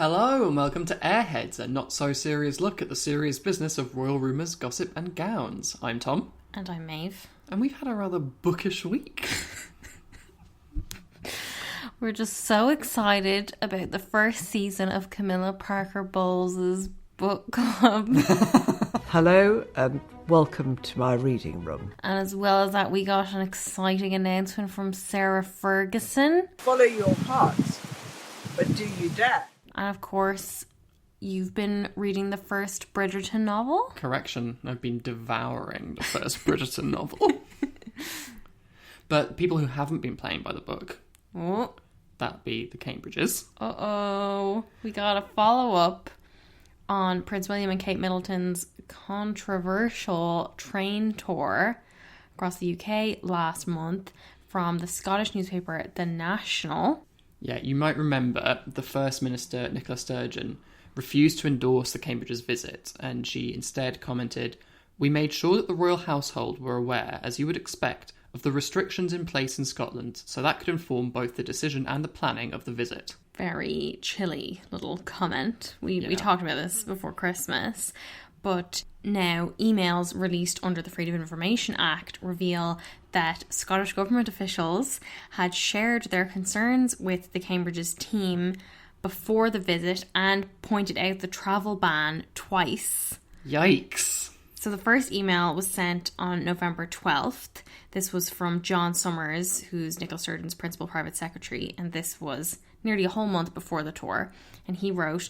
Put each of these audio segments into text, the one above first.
Hello and welcome to Airheads, a not-so-serious look at the serious business of royal rumours, gossip and gowns. I'm Tom. And I'm Maeve. And we've had a rather bookish week. We're just so excited about the first season of Camilla Parker Bowles' book club. Hello and welcome to my reading room. And as well as that, we got an exciting announcement from Sarah Ferguson. Follow your heart, but do you dare? And of course, you've been reading the first Bridgerton novel. Correction, I've been devouring the first Bridgerton novel. But people who haven't been playing by the book, that'd be the Cambridges. Uh-oh. We got a follow-up on Prince William and Kate Middleton's controversial train tour across the UK last month from the Scottish newspaper The National. Yeah, you might remember the First Minister, Nicola Sturgeon, refused to endorse the Cambridges visit, and she instead commented, "We made sure that the royal household were aware, as you would expect, of the restrictions in place in Scotland, so that could inform both the decision and the planning of the visit." Very chilly little comment. We talked about this before Christmas, but now emails released under the Freedom of Information Act reveal that Scottish government officials had shared their concerns with the Cambridges team before the visit and pointed out the travel ban twice. Yikes. So the first email was sent on November 12th. This was from John Summers, who's Nicola Sturgeon's principal private secretary, and this was nearly a whole month before the tour. And he wrote,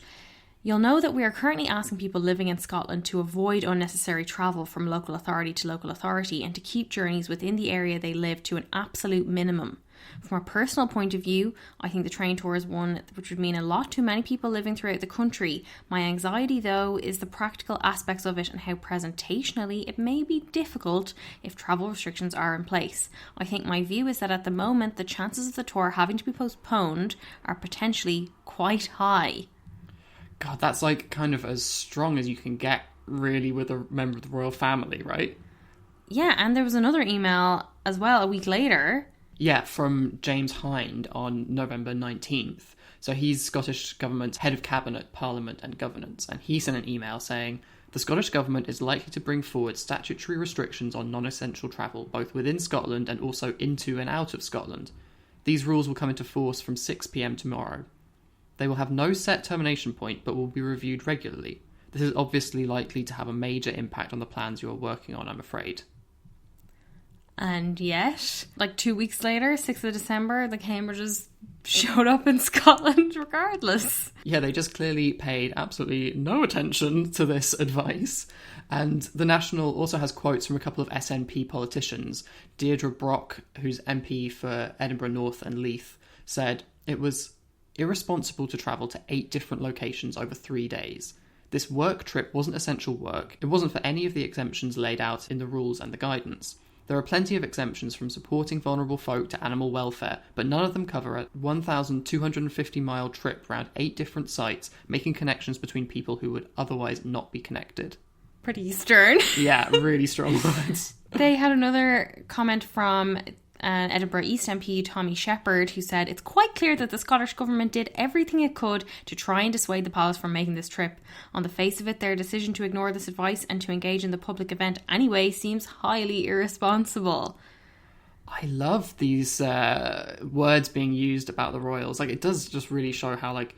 "You'll know that we are currently asking people living in Scotland to avoid unnecessary travel from local authority to local authority and to keep journeys within the area they live to an absolute minimum. From a personal point of view, I think the train tour is one which would mean a lot to many people living throughout the country. My anxiety, though, is the practical aspects of it and how presentationally it may be difficult if travel restrictions are in place. I think my view is that at the moment, the chances of the tour having to be postponed are potentially quite high." God, that's like kind of as strong as you can get, really, with a member of the royal family, right? Yeah, and there was another email as well a week later. Yeah, from James Hind on November 19th. So he's Scottish Government's head of cabinet, parliament and governance. And he sent an email saying, "The Scottish Government is likely to bring forward statutory restrictions on non-essential travel, both within Scotland and also into and out of Scotland. These rules will come into force from 6 p.m. tomorrow. They will have no set termination point, but will be reviewed regularly. This is obviously likely to have a major impact on the plans you are working on, I'm afraid." And yet, like 2 weeks later, 6th of December, the Cambridges showed up in Scotland regardless. Yeah, they just clearly paid absolutely no attention to this advice. And the National also has quotes from a couple of SNP politicians. Deirdre Brock, who's MP for Edinburgh North and Leith, said it was irresponsible to travel to 8 different locations over 3 days. This work trip wasn't essential work. It wasn't for any of the exemptions laid out in the rules and the guidance. There are plenty of exemptions from supporting vulnerable folk to animal welfare, but none of them cover a 1,250-mile trip around 8 different sites, making connections between people who would otherwise not be connected. Pretty stern. Yeah, really strong words. They had another comment from Edinburgh East MP Tommy Shepherd, who said, "It's quite clear that the Scottish Government did everything it could to try and dissuade the palace from making this trip. On the face of it, their decision to ignore this advice and to engage in the public event anyway seems highly irresponsible." I love these words being used about the royals. Like, it does just really show how, like,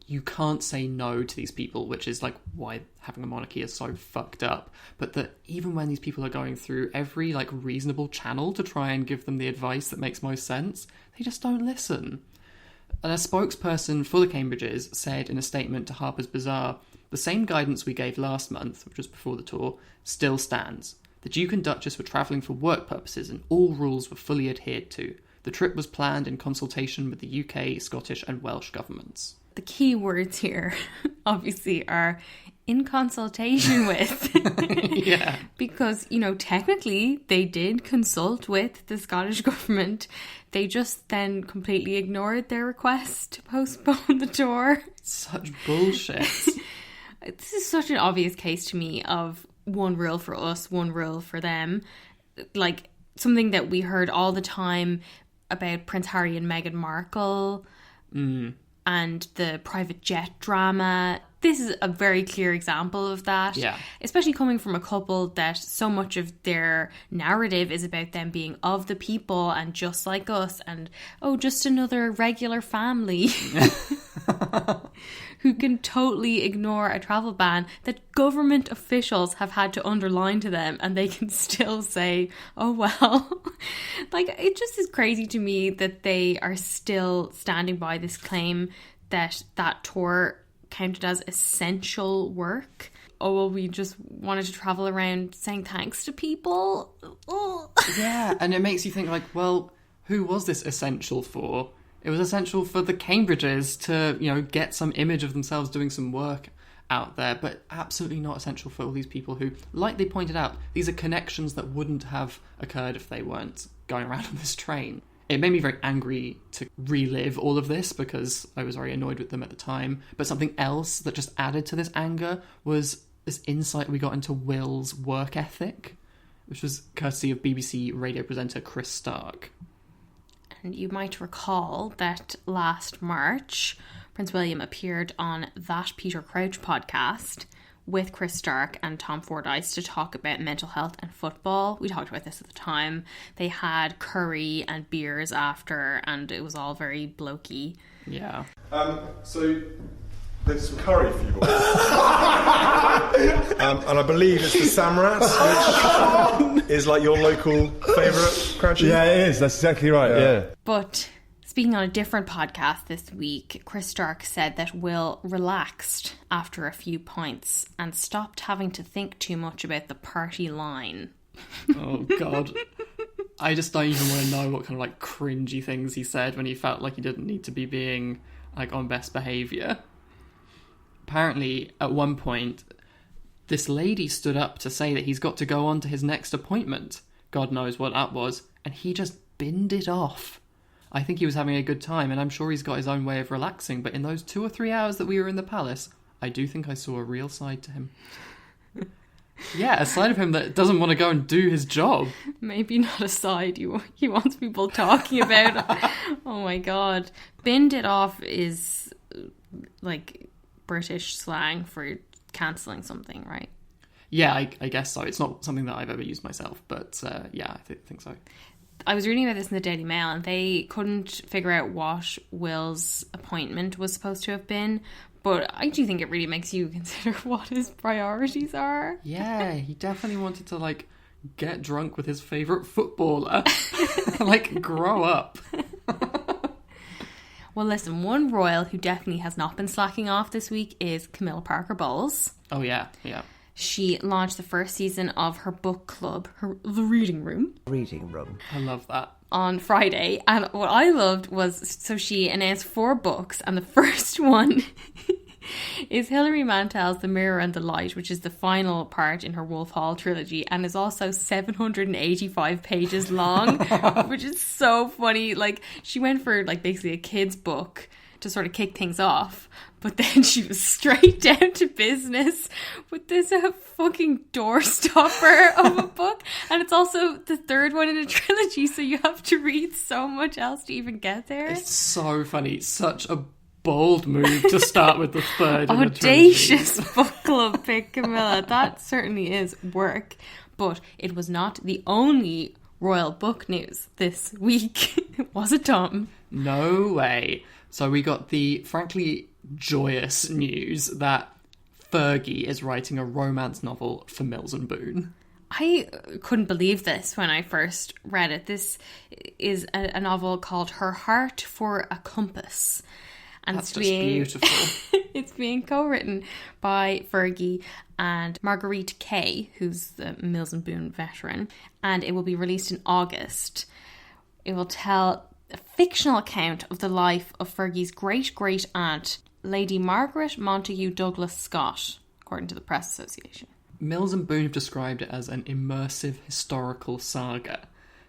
you can't say no to these people, which is like why having a monarchy is so fucked up. But that even when these people are going through every like reasonable channel to try and give them the advice that makes most sense, they just don't listen. And a spokesperson for the Cambridges said in a statement to Harper's Bazaar, "The same guidance we gave last month, which was before the tour, still stands. The Duke and Duchess were travelling for work purposes and all rules were fully adhered to. The trip was planned in consultation with the UK, Scottish and Welsh governments." The key words here, obviously, are in consultation with. Yeah. Because, you know, technically they did consult with the Scottish Government. They just then completely ignored their request to postpone the tour. Such bullshit. This is such an obvious case to me of one rule for us, one rule for them. Like, something that we heard all the time about Prince Harry and Meghan Markle. and the private jet drama. This is a very clear example of that. Yeah. Especially coming from a couple that so much of their narrative is about them being of the people and just like us and, oh, just another regular family who can totally ignore a travel ban that government officials have had to underline to them, and they can still say, oh, well. Like, it just is crazy to me that they are still standing by this claim that tour counted as essential work. Oh, well, we just wanted to travel around saying thanks to people. Oh. Yeah, and it makes you think, like, well, who was this essential for? It was essential for the Cambridges to, you know, get some image of themselves doing some work out there, but absolutely not essential for all these people who, like they pointed out, these are connections that wouldn't have occurred if they weren't going around on this train. It made me very angry to relive all of this because I was very annoyed with them at the time. But something else that just added to this anger was this insight we got into Will's work ethic, which was courtesy of BBC radio presenter Chris Stark. And you might recall that last March, Prince William appeared on That Peter Crouch podcast with Chris Stark and Tom Fordyce to talk about mental health and football. We talked about this at the time. They had curry and beers after, and it was all very blokey. Yeah. So there's some curry for you boys. And I believe it's the Samrats, which is like your local favourite, Crouchy? Yeah, it is. That's exactly right, yeah. But speaking on a different podcast this week, Chris Stark said that Will relaxed after a few pints and stopped having to think too much about the party line. Oh, God. I just don't even want to know what kind of, like, cringy things he said when he felt like he didn't need to be being, like, on best behaviour. Apparently, at one point, this lady stood up to say that he's got to go on to his next appointment. God knows what that was. And he just binned it off. I think he was having a good time, and I'm sure he's got his own way of relaxing, but in those 2 or 3 hours that we were in the palace, I do think I saw a real side to him. Yeah, a side of him that doesn't want to go and do his job. Maybe not a side he wants people talking about. Oh my God. Binned it off is like British slang for cancelling something, right? Yeah, I guess so. It's not something that I've ever used myself, but yeah, I think so. I was reading about this in the Daily Mail, and they couldn't figure out what Will's appointment was supposed to have been, but I do think it really makes you consider what his priorities are. Yeah, he definitely wanted to, like, get drunk with his favourite footballer. Like, grow up. Well, listen, one royal who definitely has not been slacking off this week is Camilla Parker Bowles. Oh, yeah. She launched the first season of her book club, The Reading Room. Reading room. I love that. On Friday. And what I loved was, so she announced 4 books, and the first one is Hilary Mantel's The Mirror and the Light, which is the final part in her Wolf Hall trilogy, and is also 785 pages long, which is so funny. Like, she went for, like, basically a kid's book to sort of kick things off, but then she was straight down to business with this fucking doorstopper of a book, and it's also the third one in a trilogy, so you have to read so much else to even get there. It's so funny. Such a bold move to start with the third in a audacious trilogy. book club pick, Camilla. That certainly is work, but it was not the only royal book news this week. Was it, Tom? No way. So we got the frankly joyous news that Fergie is writing a romance novel for Mills and Boon. I couldn't believe this when I first read it. This is a novel called Her Heart for a Compass. And That's just beautiful. It's being co-written by Fergie and Marguerite Kay, who's the Mills and Boon veteran. And it will be released in August. It will tell a fictional account of the life of Fergie's great-great-aunt, Lady Margaret Montague Douglas Scott, according to the Press Association. Mills and Boon have described it as an immersive historical saga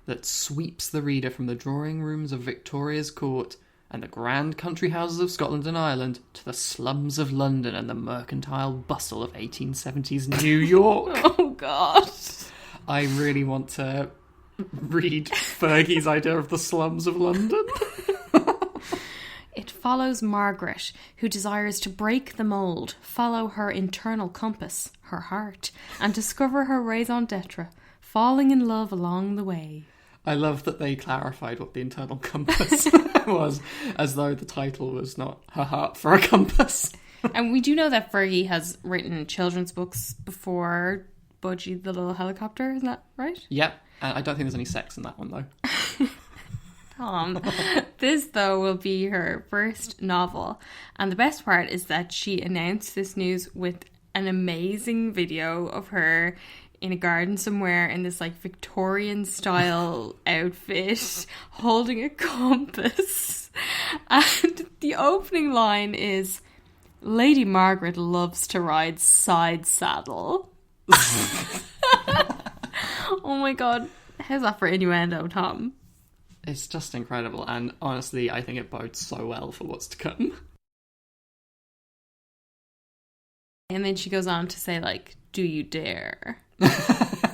that sweeps the reader from the drawing rooms of Victoria's court and the grand country houses of Scotland and Ireland to the slums of London and the mercantile bustle of 1870s New York. Oh, God. I really want to read Fergie's idea of the slums of London. It follows Margaret, who desires to break the mould, follow her internal compass, her heart, and discover her raison d'etre, falling in love along the way. I love that they clarified what the internal compass was, as though the title was not her heart for a compass. And we do know that Fergie has written children's books before Budgie the Little Helicopter, isn't that right? Yep, and I don't think there's any sex in that one, though. This, though, will be her first novel. And the best part is that she announced this news with an amazing video of her in a garden somewhere in this like Victorian style outfit holding a compass. And the opening line is, Lady Margaret loves to ride side saddle. Oh my god, how's that for innuendo, Tom? It's just incredible, and honestly, I think it bodes so well for what's to come. And then she goes on to say, like, do you dare?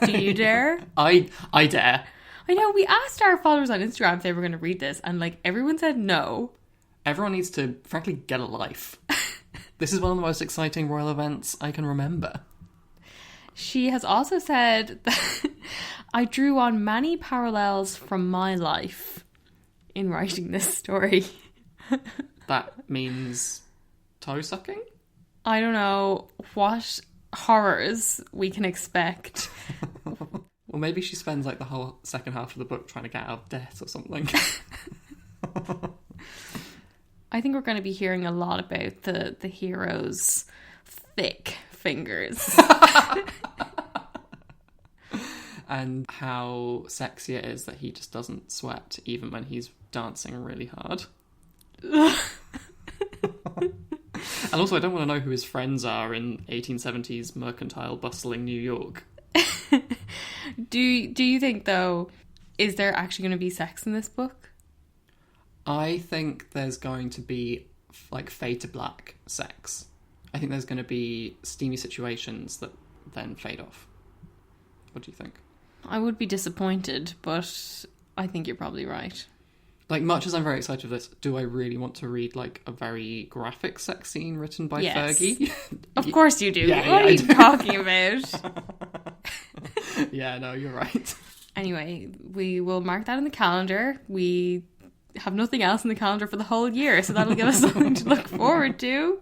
Do you dare? I dare. I know, we asked our followers on Instagram if they were going to read this, and like everyone said no. Everyone needs to, frankly, get a life. This is one of the most exciting royal events I can remember. She has also said that I drew on many parallels from my life in writing this story. That means toe sucking? I don't know what horrors we can expect. Well, maybe she spends like the whole second half of the book trying to get out of debt or something. I think we're going to be hearing a lot about the hero's thick fingers. And how sexy it is that he just doesn't sweat even when he's dancing really hard. And also, I don't want to know who his friends are in 1870s mercantile bustling New York. Do you think, though, is there actually going to be sex in this book? I think there's going to be like fade to black sex. I think there's going to be steamy situations that then fade off. What do you think? I would be disappointed, but I think you're probably right. Like, much as I'm very excited for this, do I really want to read like a very graphic sex scene written by Fergie? Of course you do. Yeah, what are you talking about? Yeah, no, you're right. Anyway, we will mark that in the calendar. We have nothing else in the calendar for the whole year, so that'll give us something to look forward to.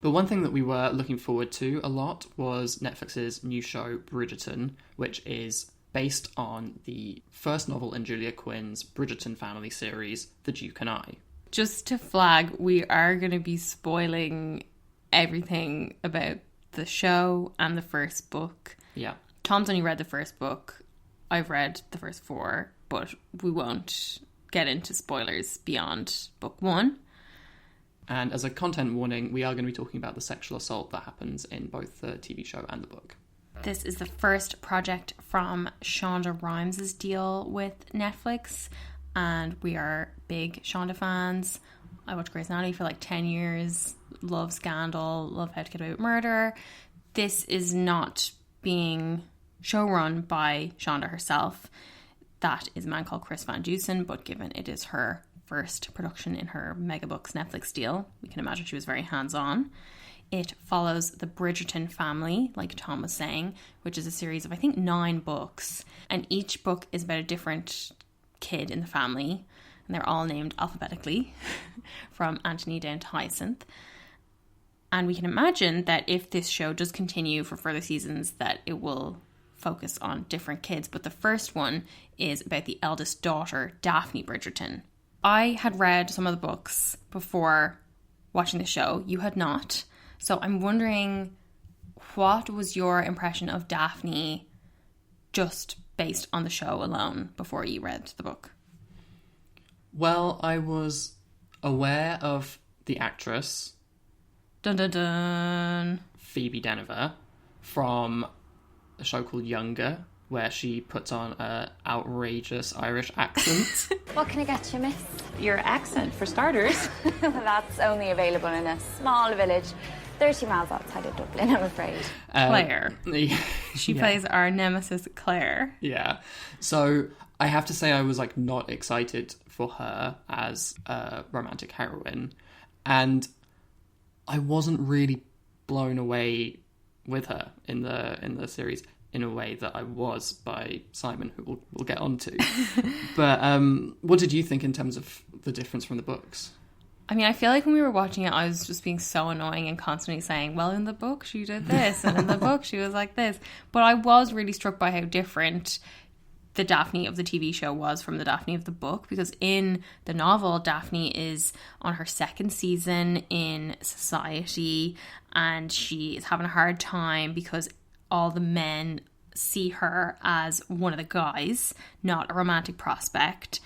But one thing that we were looking forward to a lot was Netflix's new show, Bridgerton, which is based on the first novel in Julia Quinn's Bridgerton family series, The Duke and I. Just To flag, we are going to be spoiling everything about the show and the first book. Yeah. Tom's only read the first book. I've read the first 4, but we won't get into spoilers beyond book 1. And as a content warning, we are going to be talking about the sexual assault that happens in both the TV show and the book. This is the first project from Shonda Rhimes' deal with Netflix, and we are big Shonda fans. I watched Grey's Anatomy for like 10 years, love Scandal, love How to Get Away with Murder. This is not being showrun by Shonda herself. That is a man called Chris Van Dusen, but given it is her first production in her Megabooks Netflix deal, we can imagine she was very hands-on. It follows the Bridgerton family, like Tom was saying, which is a series of, I think, 9 books. And each book is about a different kid in the family. And they're all named alphabetically, from Anthony down to Hyacinth. And we can imagine that if this show does continue for further seasons, that it will focus on different kids. But the first one is about the eldest daughter, Daphne Bridgerton. I had read some of the books before watching the show. You had not. So I'm wondering, what was your impression of Daphne just based on the show alone before you read the book? Well, I was aware of the actress, Dun dun dun, Phoebe Deniver, from a show called Younger, where she puts on an outrageous Irish accent. What can I get you, miss? Your accent, for starters. That's only available in a small village 30 miles outside of Dublin, I'm afraid. Claire. Yeah. She plays our nemesis, Claire. Yeah. So I have to say I was like not excited for her as a romantic heroine. And I wasn't really blown away with her in the series in a way that I was by Simon, who we'll get on to. But what did you think in terms of the difference from the books? I mean, I feel like when we were watching it, I was just being so annoying and constantly saying, well, in the book she did this, and in the book she was like this. But I was really struck by how different the Daphne of the TV show was from the Daphne of the book, because in the novel, Daphne is on her second season in society, and she is having a hard time because all the men see her as one of the guys, not a romantic prospect.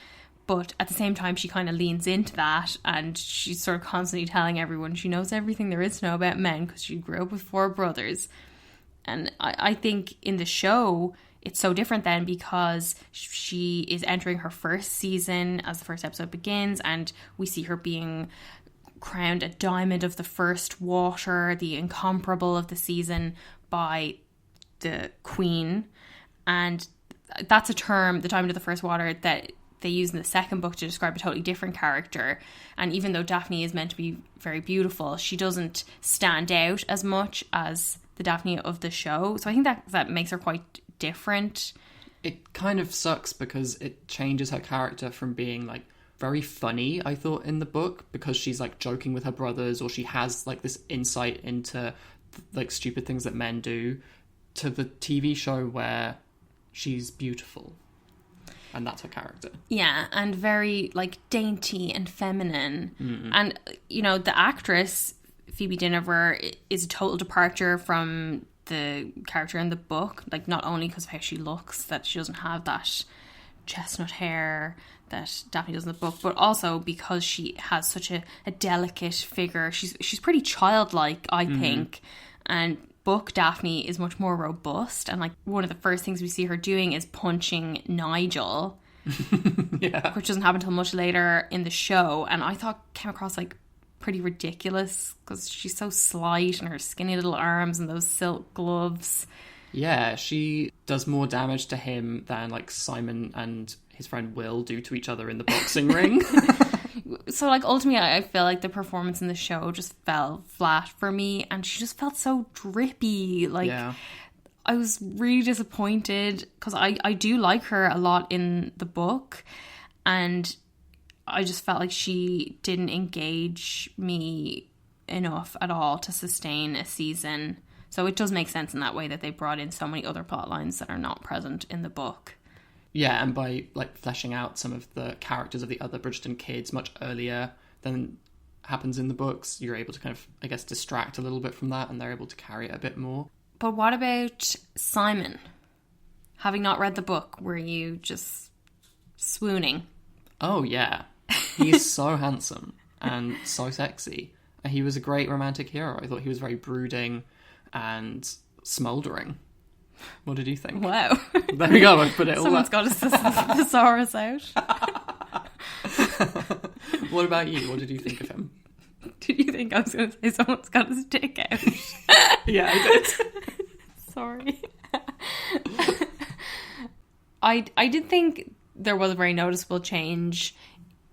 But at the same time, she kind of leans into that, and she's sort of constantly telling everyone she knows everything there is to know about men because she grew up with 4 brothers. And I think in the show, it's so different then, because she is entering her first season as the first episode begins, and we see her being crowned a diamond of the first water, the incomparable of the season, by the queen. And that's a term, the diamond of the first water, that they use in the second book to describe a totally different character. And even though Daphne is meant to be very beautiful, she doesn't stand out as much as the Daphne of the show. So I think that makes her quite different. It kind of sucks because it changes her character from being like very funny, I thought, in the book, because she's like joking with her brothers, or she has like this insight into like stupid things that men do, to the TV show where she's beautiful. And that's her character. Yeah, and very, like, dainty and feminine. Mm-hmm. And, you know, the actress, Phoebe Dynevor, is a total departure from the character in the book. Like, not only because of how she looks, that she doesn't have that chestnut hair that Daphne does in the book, but also because she has such a delicate figure. She's pretty childlike, I think. And book Daphne is much more robust, and like one of the first things we see her doing is punching Nigel. Yeah. Which doesn't happen until much later in the show, and I thought came across like pretty ridiculous because she's so slight and her skinny little arms and those silk gloves. Yeah, she does more damage to him than like Simon and his friend Will do to each other in the boxing ring. So, like, ultimately, I feel like the performance in the show just fell flat for me, and she just felt so drippy. Like, yeah. I was really disappointed because I do like her a lot in the book, and I just felt like she didn't engage me enough at all to sustain a season. So it does make sense in that way that they brought in so many other plot lines that are not present in the book. Yeah, and by like fleshing out some of the characters of the other Bridgerton kids much earlier than happens in the books, you're able to kind of, I guess, distract a little bit from that, and they're able to carry it a bit more. But what about Simon? Having not read the book, were you just swooning? Oh, yeah. He's so handsome and so sexy. He was a great romantic hero. I thought he was very brooding and smouldering. What did you think? Wow. There we go, I've put it all Someone's got his thesaurus out. What about you? What did you think of him? Did you think I was going to say someone's got his dick out? Yeah, I did. Sorry. I did think there was a very noticeable change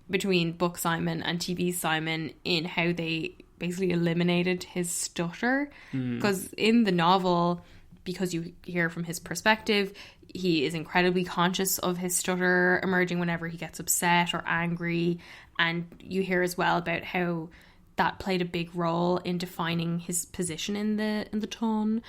between book Simon and TV Simon in how they basically eliminated his stutter. Because in the novel, because you hear from his perspective, he is incredibly conscious of his stutter emerging whenever he gets upset or angry. And you hear as well about how that played a big role in defining his position in the ton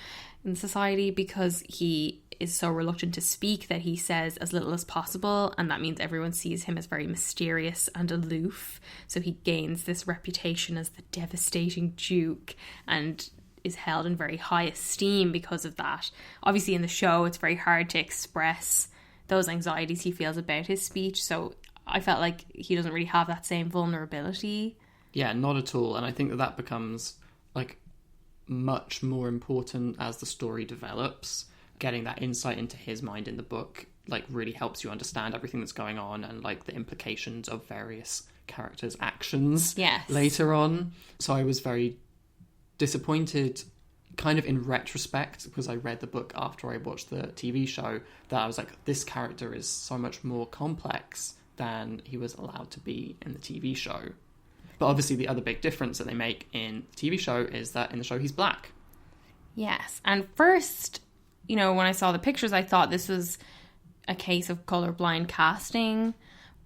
in society, because he is so reluctant to speak that he says as little as possible, and that means everyone sees him as very mysterious and aloof. So he gains this reputation as the devastating Duke and is held in very high esteem because of that. Obviously in the show it's very hard to express those anxieties he feels about his speech, so I felt like he doesn't really have that same vulnerability. Yeah, not at all. And I think that becomes like much more important as the story develops. Getting that insight into his mind in the book like really helps you understand everything that's going on and like the implications of various characters' actions yes. later on. So I was very disappointed kind of in retrospect, because I read the book after I watched the TV show, that I was like, this character is so much more complex than he was allowed to be in the TV show. But obviously the other big difference that they make in the TV show is that in the show he's black. Yes, and first, when I saw the pictures, I thought this was a case of colourblind casting,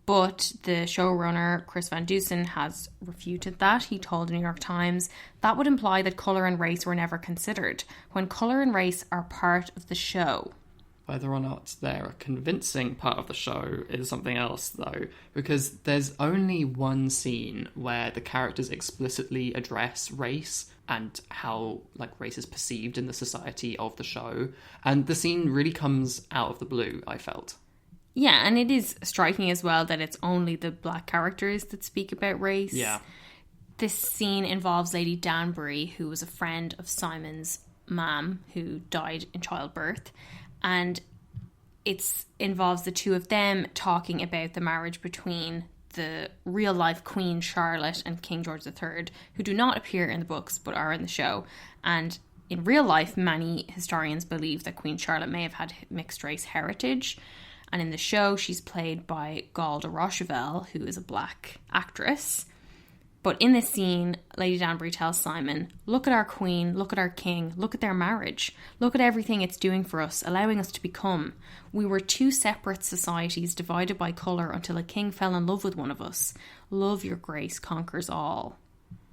but the showrunner, Chris Van Dusen, has refuted that. He told the New York Times that would imply that colour and race were never considered, when colour and race are part of the show. Whether or not they're a convincing part of the show is something else, though, because there's only one scene where the characters explicitly address race and how race is perceived in the society of the show, and the scene really comes out of the blue, I felt. Yeah, and it is striking as well that it's only the black characters that speak about race. Yeah. This scene involves Lady Danbury, who was a friend of Simon's mum, who died in childbirth, and it involves the two of them talking about the marriage between the real-life Queen Charlotte and King George III, who do not appear in the books but are in the show. And in real life, many historians believe that Queen Charlotte may have had mixed-race heritage. And in the show, she's played by Galda Rochevelle, who is a black actress. But in this scene, Lady Danbury tells Simon, look at our queen, look at our king, look at their marriage. Look at everything it's doing for us, allowing us to become. We were two separate societies divided by colour until a king fell in love with one of us. Love, your grace, conquers all.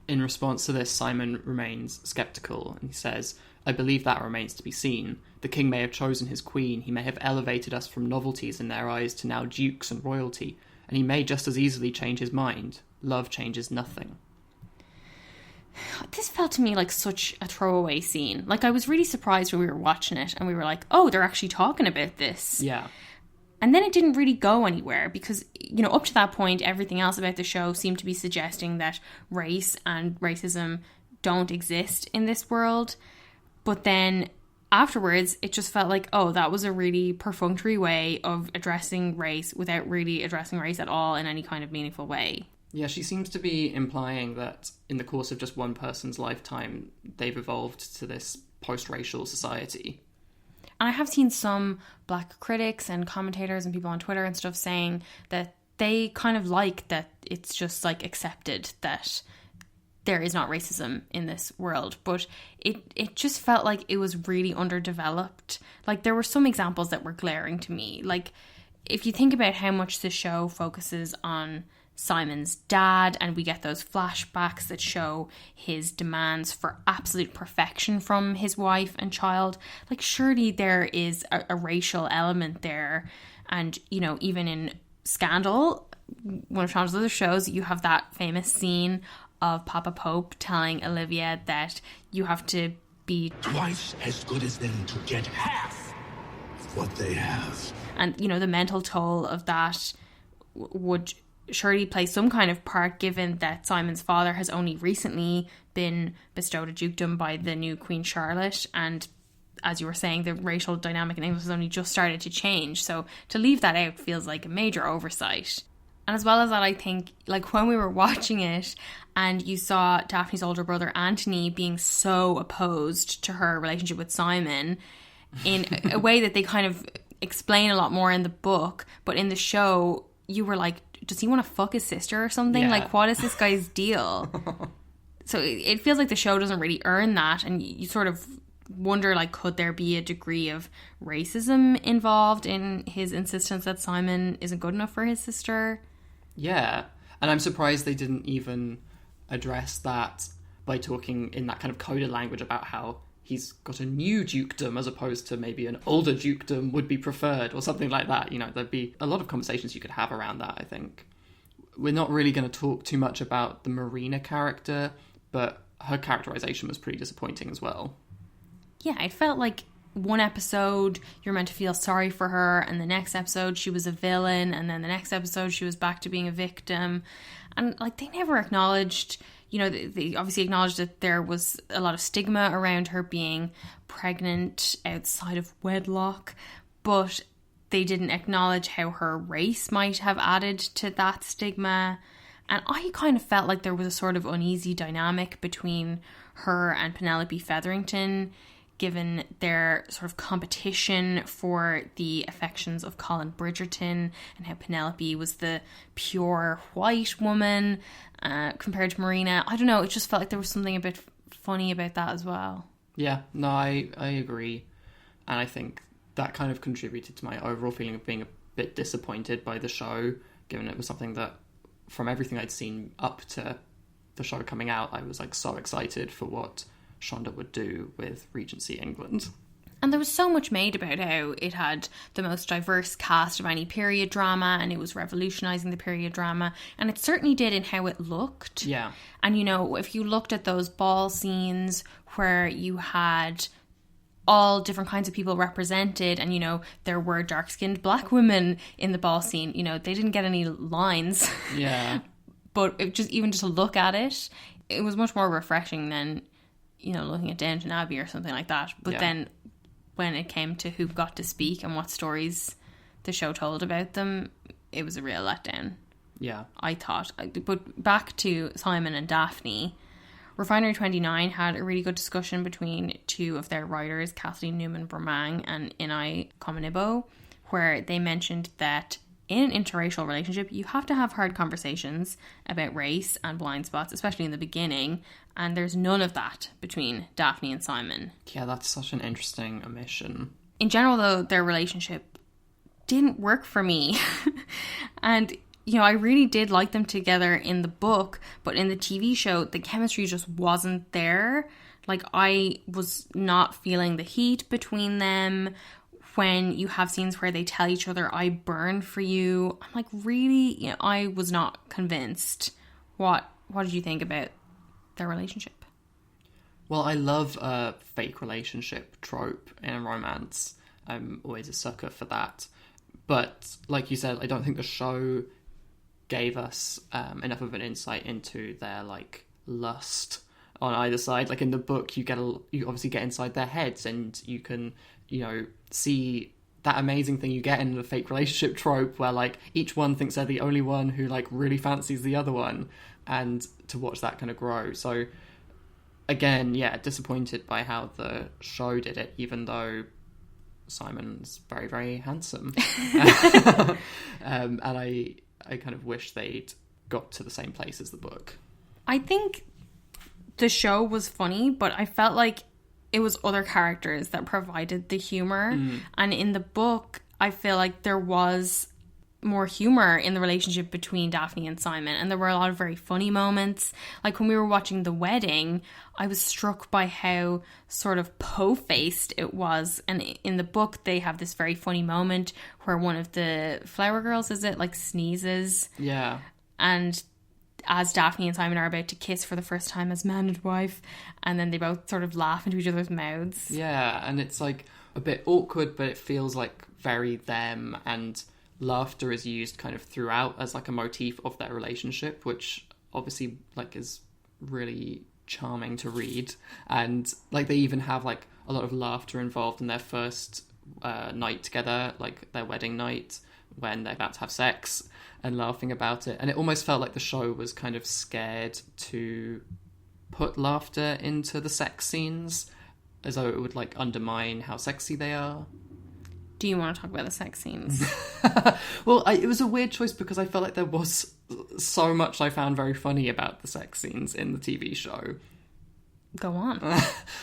In response to this, Simon remains sceptical, and he says, I believe that remains to be seen. The king may have chosen his queen, he may have elevated us from novelties in their eyes to now dukes and royalty, and he may just as easily change his mind. Love changes nothing. This felt to me like such a throwaway scene. I was really surprised when we were watching it and we were like, oh, they're actually talking about this. Yeah. And then it didn't really go anywhere because, up to that point, everything else about the show seemed to be suggesting that race and racism don't exist in this world. But then afterwards, it just felt like, oh, that was a really perfunctory way of addressing race without really addressing race at all in any kind of meaningful way. Yeah, she seems to be implying that in the course of just one person's lifetime, they've evolved to this post-racial society. And I have seen some black critics and commentators and people on Twitter and stuff saying that they kind of like that it's just accepted that there is not racism in this world. But it just felt like it was really underdeveloped. There were some examples that were glaring to me. If you think about how much the show focuses on Simon's dad, and we get those flashbacks that show his demands for absolute perfection from his wife and child, surely there is a racial element there. And even in Scandal, one of Sean's other shows, you have that famous scene of Papa Pope telling Olivia that you have to be twice as good as them to get half of what they have. And the mental toll of that would surely play some kind of part, given that Simon's father has only recently been bestowed a dukedom by the new Queen Charlotte, and as you were saying, the racial dynamic in England has only just started to change. So to leave that out feels like a major oversight. And as well as that, I think when we were watching it and you saw Daphne's older brother Anthony being so opposed to her relationship with Simon in a way that they kind of explain a lot more in the book, but in the show you were like, does he want to fuck his sister or something? Yeah. What is this guy's deal? So it feels like the show doesn't really earn that, and you sort of wonder, could there be a degree of racism involved in his insistence that Simon isn't good enough for his sister? Yeah, and I'm surprised they didn't even address that by talking in that kind of coded language about how he's got a new dukedom as opposed to maybe an older dukedom would be preferred or something like that. There'd be a lot of conversations you could have around that, I think. We're not really going to talk too much about the Marina character, but her characterization was pretty disappointing as well. Yeah, it felt like one episode you're meant to feel sorry for her, and the next episode she was a villain, and then the next episode she was back to being a victim. And they never acknowledged, they obviously acknowledged that there was a lot of stigma around her being pregnant outside of wedlock, but they didn't acknowledge how her race might have added to that stigma. And I kind of felt like there was a sort of uneasy dynamic between her and Penelope Featherington, given their sort of competition for the affections of Colin Bridgerton, and how Penelope was the pure white woman compared to Marina. I don't know, it just felt like there was something a bit funny about that as well. Yeah, no, I agree. And I think that kind of contributed to my overall feeling of being a bit disappointed by the show, given it was something that, from everything I'd seen up to the show coming out, I was like so excited for what Shonda would do with Regency England. And there was so much made about how it had the most diverse cast of any period drama, and it was revolutionising the period drama, and it certainly did in how it looked. Yeah. And, you know, if you looked at those ball scenes where you had all different kinds of people represented, and, you know, there were dark-skinned black women in the ball scene, you know, they didn't get any lines. Yeah. But even just to look at it, it was much more refreshing than, you know, looking at Downton Abbey or something like that. But then when it came to who got to speak and what stories the show told about them, it was a real letdown. Yeah. I thought. But back to Simon and Daphne, Refinery 29 had a really good discussion between two of their writers, Kathleen Newman-Bromang and Inai Komanibo, where they mentioned that in an interracial relationship, you have to have hard conversations about race and blind spots, especially in the beginning, and there's none of that between Daphne and Simon. Yeah, that's such an interesting omission. In general, though, their relationship didn't work for me. And, you know, I really did like them together in the book, but in the TV show, the chemistry just wasn't there. Like, I was not feeling the heat between them. When you have scenes where they tell each other, I burn for you, I'm like, really? You know, I was not convinced. What did you think about their relationship? Well, I love a fake relationship trope in a romance. I'm always a sucker for that. But like you said, I don't think the show gave us enough of an insight into their like lust on either side. Like in the book, you obviously get inside their heads, and you can, you know, see that amazing thing you get in the fake relationship trope where like each one thinks they're the only one who like really fancies the other one, and to watch that kind of grow. So again, yeah, disappointed by how the show did it, even though Simon's very, very handsome. And I kind of wish they'd got to the same place as the book. I think the show was funny, but I felt like it was other characters that provided the humor. And in the book, I feel like there was more humor in the relationship between Daphne and Simon, and there were a lot of very funny moments. Like when we were watching the wedding, I was struck by how sort of po-faced it was. And in the book, they have this very funny moment where one of the flower girls, is it, like sneezes? Yeah. And as Daphne and Simon are about to kiss for the first time as man and wife, and then they both sort of laugh into each other's mouths. Yeah, and it's like a bit awkward, but it feels like very them, and laughter is used kind of throughout as like a motif of their relationship, which obviously like is really charming to read. And like they even have like a lot of laughter involved in their first night together, like their wedding night, when they're about to have sex and laughing about it. And it almost felt like the show was kind of scared to put laughter into the sex scenes, as though it would like undermine how sexy they are. Do you want to talk about the sex scenes? Well, it was a weird choice because I felt like there was so much I found very funny about the sex scenes in the TV show. Go on.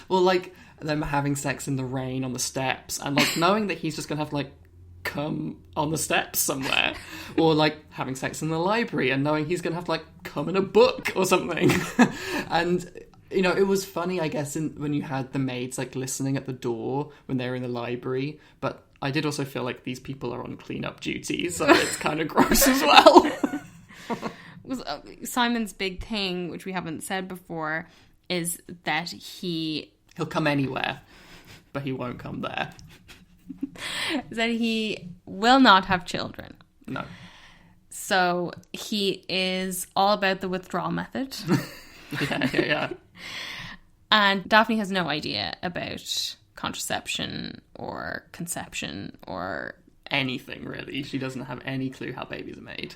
Well, like them having sex in the rain on the steps, and like knowing that he's just gonna have like come on the steps somewhere, or like having sex in the library and knowing he's gonna have to like come in a book or something. And you know, it was funny, I guess, when you had the maids like listening at the door when they were in the library, but I did also feel like these people are on cleanup duty, so it's kind of gross as well. Simon's big thing, which we haven't said before, is that he'll come anywhere, but he won't come there. Is that he will not have children. No. So he is all about the withdrawal method. Yeah. And Daphne has no idea about contraception or conception or anything, really. She doesn't have any clue how babies are made.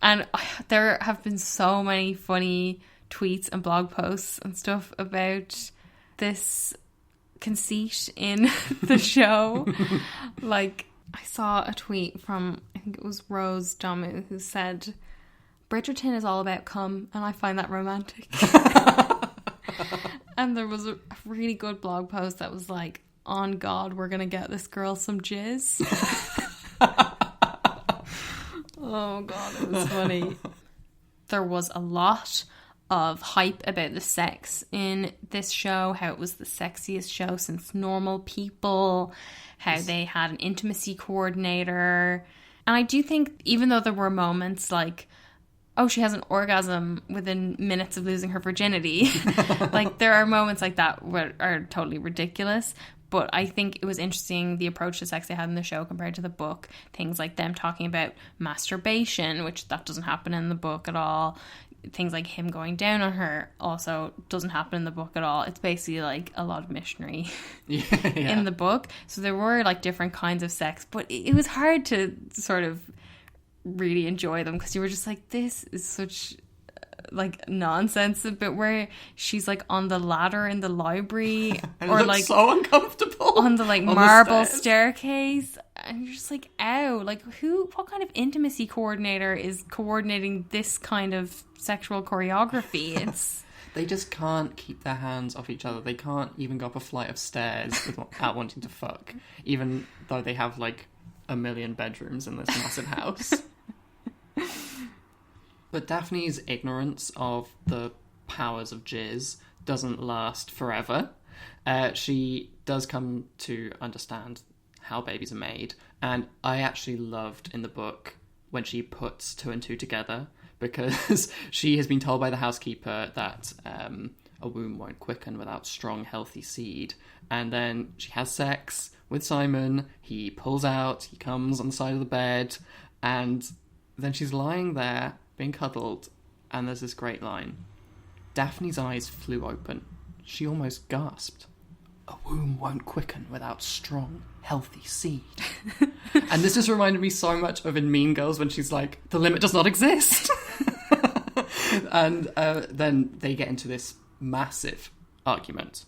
And there have been so many funny tweets and blog posts and stuff about this conceit in the show. Like, I saw a tweet from, I think it was Rose Damu, who said, Bridgerton is all about cum, and I find that romantic. And there was a really good blog post that was like, on God, we're going to get this girl some jizz. Oh God, it was funny. There was a lot of hype about the sex in this show, how it was the sexiest show since Normal People, how they had an intimacy coordinator. And I do think, even though there were moments like, oh, she has an orgasm within minutes of losing her virginity, like there are moments like that where are totally ridiculous. But I think it was interesting, the approach to sex they had in the show compared to the book. Things like them talking about masturbation, which that doesn't happen in the book at all. Things like him going down on her also doesn't happen in the book at all. It's basically like a lot of missionary in the book. So there were like different kinds of sex, but it was hard to sort of really enjoy them because you were just like, this is such like nonsense. But where she's like on the ladder in the library or like so uncomfortable on the like marble staircase, and you're just like, ow, like what kind of intimacy coordinator is coordinating this kind of sexual choreography? It's they just can't keep their hands off each other. They can't even go up a flight of stairs without wanting to fuck, even though they have like a million bedrooms in this massive house. But Daphne's ignorance of the powers of jizz doesn't last forever. She does come to understand how babies are made. And I actually loved in the book when she puts two and two together, because she has been told by the housekeeper that a womb won't quicken without strong, healthy seed. And then she has sex with Simon. He pulls out, he comes on the side of the bed, and then she's lying there being cuddled, and there's this great line. Daphne's eyes flew open. She almost gasped. A womb won't quicken without strong, healthy seed. And this just reminded me so much of in Mean Girls when she's like, the limit does not exist. And then they get into this massive argument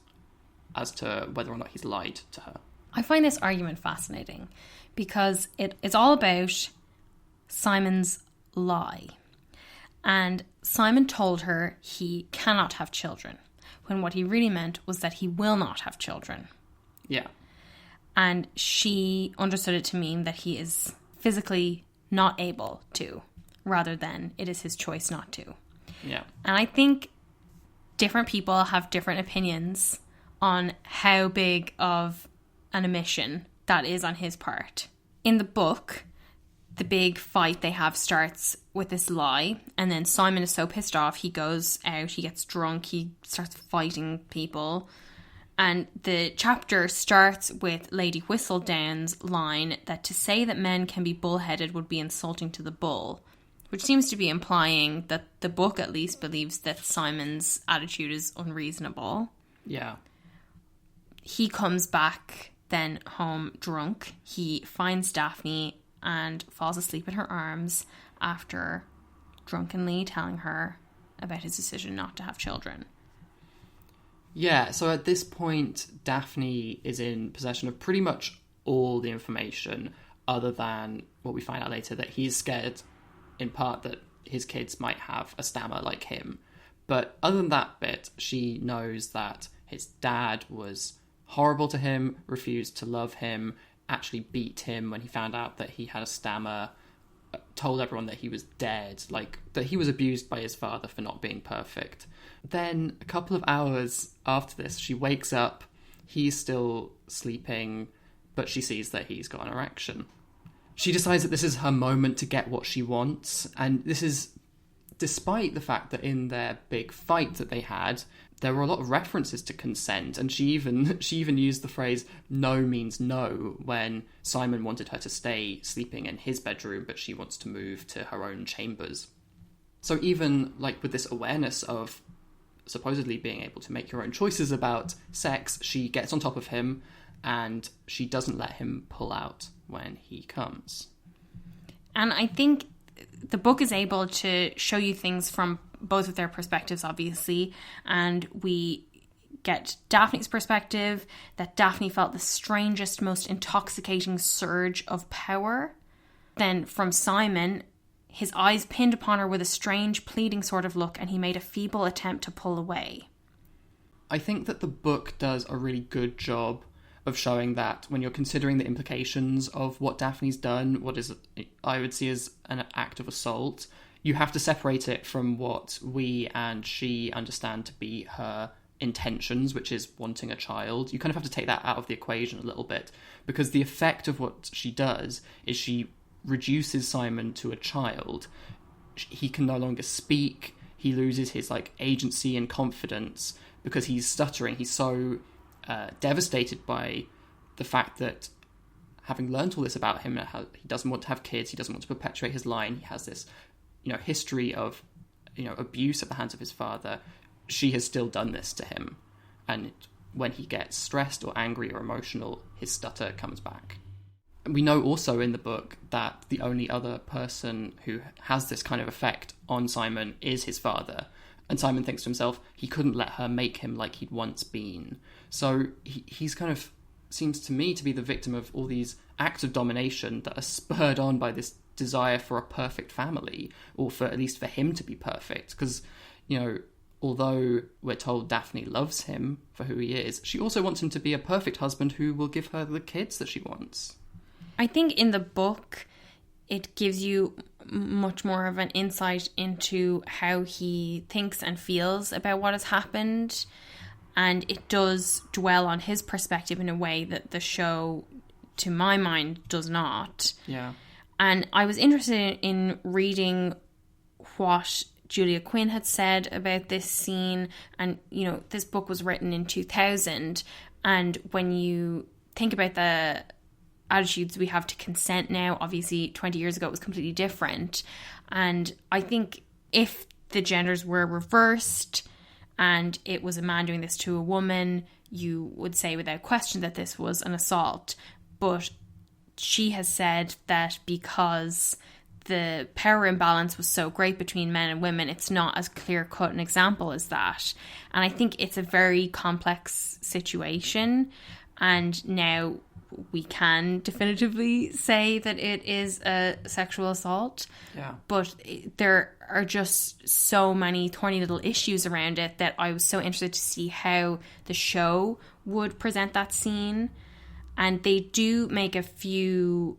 as to whether or not he's lied to her. I find this argument fascinating because it's all about Simon's lie. And Simon told her he cannot have children, when what he really meant was that he will not have children. Yeah. And she understood it to mean that he is physically not able to, rather than it is his choice not to. Yeah. And I think different people have different opinions on how big of an omission that is on his part. In the book, the big fight they have starts with this lie, and then Simon is so pissed off, he goes out, he gets drunk, he starts fighting people, and the chapter starts with Lady Whistledown's line that to say that men can be bullheaded would be insulting to the bull, which seems to be implying that the book at least believes that Simon's attitude is unreasonable. Yeah. He comes back then home drunk. He finds Daphne and falls asleep in her arms after drunkenly telling her about his decision not to have children. Yeah, so at this point, Daphne is in possession of pretty much all the information, other than what we find out later, that he's scared, in part, that his kids might have a stammer like him. But other than that bit, she knows that his dad was horrible to him, refused to love him, actually beat him when he found out that he had a stammer, told everyone that he was dead, like that he was abused by his father for not being perfect. Then a couple of hours after this, she wakes up, he's still sleeping, but she sees that he's got an erection. She decides that this is her moment to get what she wants, and this is despite the fact that in their big fight that they had, there were a lot of references to consent, and she even used the phrase "no means no" when Simon wanted her to stay sleeping in his bedroom, but she wants to move to her own chambers. So even like with this awareness of supposedly being able to make your own choices about sex, she gets on top of him, and she doesn't let him pull out when he comes. And I think the book is able to show you things from both of their perspectives, obviously, and we get Daphne's perspective, that Daphne felt the strangest, most intoxicating surge of power. Then from Simon, his eyes pinned upon her with a strange, pleading sort of look, and he made a feeble attempt to pull away. I think that the book does a really good job of showing that when you're considering the implications of what Daphne's done, what is, I would see as an act of assault, you have to separate it from what we and she understand to be her intentions, which is wanting a child. You kind of have to take that out of the equation a little bit, because the effect of what she does is she reduces Simon to a child. He can no longer speak. He loses his agency and confidence because he's stuttering. He's so devastated by the fact that, having learnt all this about him, how he doesn't want to have kids, he doesn't want to perpetuate his line, he has this history of abuse at the hands of his father. She has still done this to him, and when he gets stressed or angry or emotional, his stutter comes back. We know also in the book that the only other person who has this kind of effect on Simon is his father. And Simon thinks to himself, he couldn't let her make him like he'd once been. So he's kind of, seems to me to be the victim of all these acts of domination that are spurred on by this desire for a perfect family, or for at least for him to be perfect. Because, although we're told Daphne loves him for who he is, she also wants him to be a perfect husband who will give her the kids that she wants. I think in the book, it gives you much more of an insight into how he thinks and feels about what has happened. And it does dwell on his perspective in a way that the show, to my mind, does not. Yeah. And I was interested in reading what Julia Quinn had said about this scene. And, this book was written in 2000. And when you think about the attitudes we have to consent now, obviously 20 years ago it was completely different. And I think if the genders were reversed and it was a man doing this to a woman, you would say without question that this was an assault. But she has said that because the power imbalance was so great between men and women, it's not as clear-cut an example as that. And I think it's a very complex situation. And now we can definitively say that it is a sexual assault. Yeah. But there are just so many thorny little issues around it that I was so interested to see how the show would present that scene. And they do make a few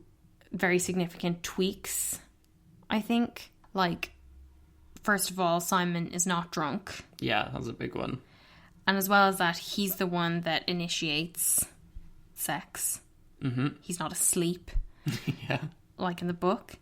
very significant tweaks, I think. First of all, Simon is not drunk. Yeah, that's a big one. And as well as that, he's the one that initiates sex. Mm-hmm. He's not asleep. Yeah. Like in the book.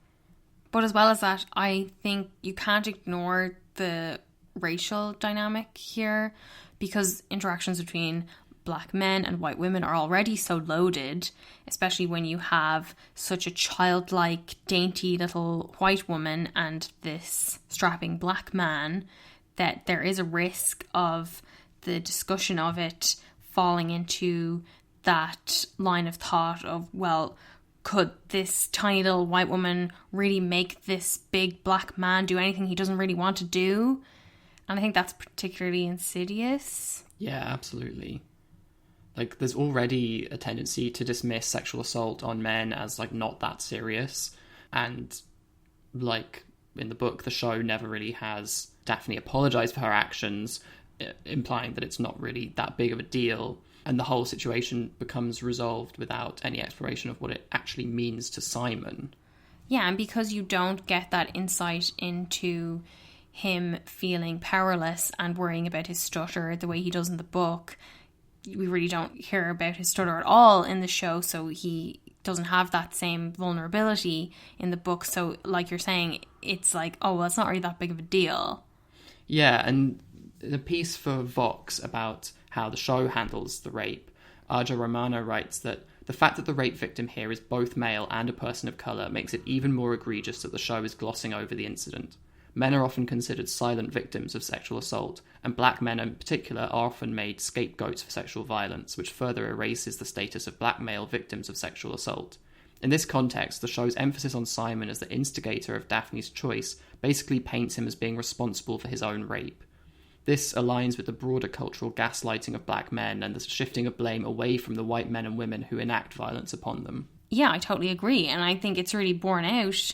But as well as that, I think you can't ignore the racial dynamic here, because interactions between black men and white women are already so loaded, especially when you have such a childlike, dainty little white woman and this strapping black man, that there is a risk of the discussion of it falling into that line of thought of, well, could this tiny little white woman really make this big black man do anything he doesn't really want to do? And I think that's particularly insidious. Yeah, absolutely. There's already a tendency to dismiss sexual assault on men as, not that serious. And, in the book, the show never really has Daphne apologise for her actions, implying that it's not really that big of a deal. And the whole situation becomes resolved without any exploration of what it actually means to Simon. Yeah, and because you don't get that insight into him feeling powerless and worrying about his stutter the way he does in the book, we really don't hear about his stutter at all in the show, so he doesn't have that same vulnerability in the book. So, like you're saying, it's oh, well, it's not really that big of a deal. Yeah, and the piece for Vox about how the show handles the rape, Aja Romano writes that the fact that the rape victim here is both male and a person of colour makes it even more egregious that the show is glossing over the incident. Men are often considered silent victims of sexual assault, and black men in particular are often made scapegoats for sexual violence, which further erases the status of black male victims of sexual assault. In this context, the show's emphasis on Simon as the instigator of Daphne's choice basically paints him as being responsible for his own rape. This aligns with the broader cultural gaslighting of black men and the shifting of blame away from the white men and women who enact violence upon them. Yeah, I totally agree. And I think it's really borne out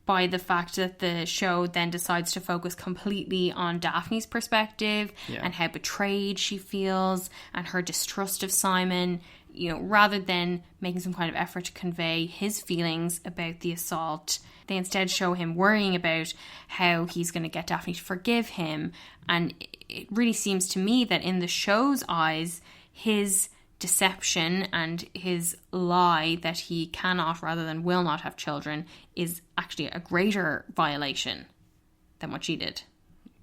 by the fact that the show then decides to focus completely on Daphne's perspective and how betrayed she feels and her distrust of Simon, you know, rather than making some kind of effort to convey his feelings about the assault. They instead show him worrying about how he's going to get Daphne to forgive him. And it really seems to me that in the show's eyes, his deception and his lie that he cannot rather than will not have children is actually a greater violation than what she did.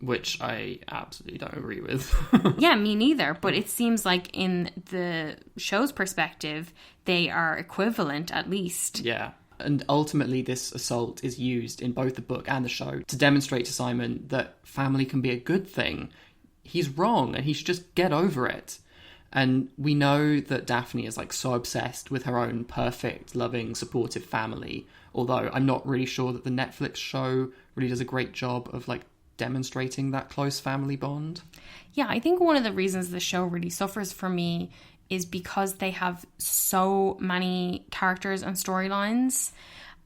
Which I absolutely don't agree with. Yeah, me neither. But it seems like in the show's perspective, they are equivalent at least. Yeah. And ultimately, this assault is used in both the book and the show to demonstrate to Simon that family can be a good thing. He's wrong and he should just get over it. And we know that Daphne is like so obsessed with her own perfect, loving, supportive family. Although I'm not really sure that the Netflix show really does a great job of like demonstrating that close family bond. Yeah, I think one of the reasons the show really suffers for me is because they have so many characters and storylines.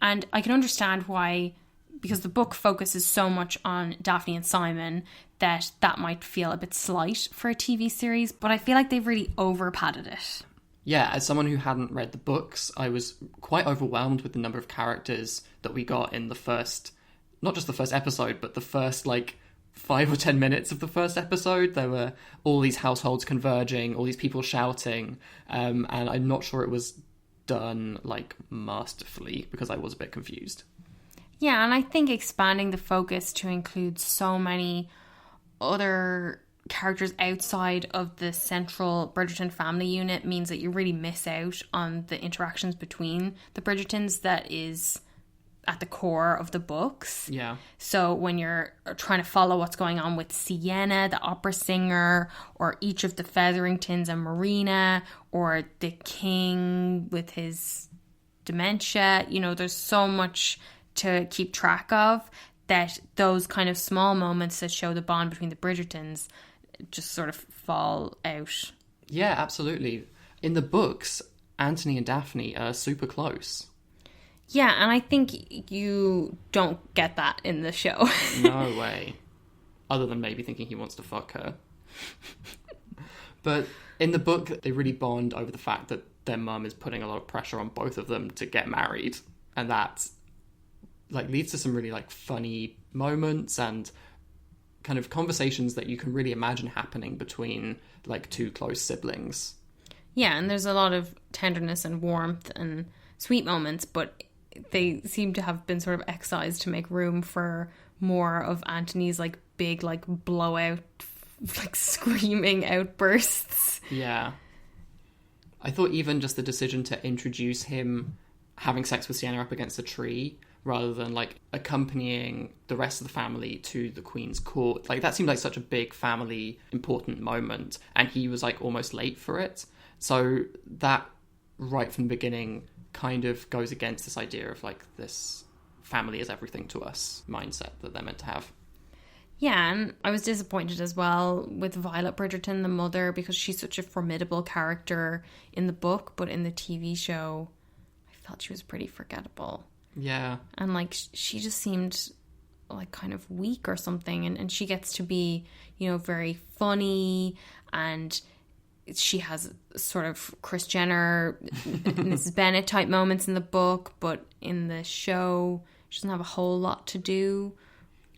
And I can understand why, because the book focuses so much on Daphne and Simon, that might feel a bit slight for a TV series, but I feel like they've really over-padded it. Yeah, as someone who hadn't read the books, I was quite overwhelmed with the number of characters that we got in the first, not just the first episode, but the first, 5 or 10 minutes of the first episode. There were all these households converging, all these people shouting, and I'm not sure it was done, masterfully, because I was a bit confused. Yeah, and I think expanding the focus to include so many other characters outside of the central Bridgerton family unit means that you really miss out on the interactions between the Bridgertons that is at the core of the books. Yeah. So when you're trying to follow what's going on with Sienna, the opera singer, or each of the Featheringtons and Marina, or the king with his dementia, there's so much to keep track of that those kind of small moments that show the bond between the Bridgertons just sort of fall out. Yeah, absolutely. In the books, Anthony and Daphne are super close. Yeah, and I think you don't get that in the show. No way. Other than maybe thinking he wants to fuck her. But in the book, they really bond over the fact that their mum is putting a lot of pressure on both of them to get married. And that leads to some really funny moments and kind of conversations that you can really imagine happening between two close siblings. Yeah, and there's a lot of tenderness and warmth and sweet moments, but they seem to have been sort of excised to make room for more of Anthony's big blowout screaming outbursts. Yeah. I thought even just the decision to introduce him having sex with Sienna up against a tree rather than accompanying the rest of the family to the Queen's court, that seemed like such a big family important moment, and he was almost late for it. So that right from the beginning kind of goes against this idea of this family is everything to us mindset that they're meant to have. Yeah, and I was disappointed as well with Violet Bridgerton, the mother, because she's such a formidable character in the book, but in the TV show, I felt she was pretty forgettable. Yeah. And she just seemed kind of weak or something, and she gets to be, very funny, and she has sort of Kris Jenner, Mrs. Bennet type moments in the book, but in the show, she doesn't have a whole lot to do.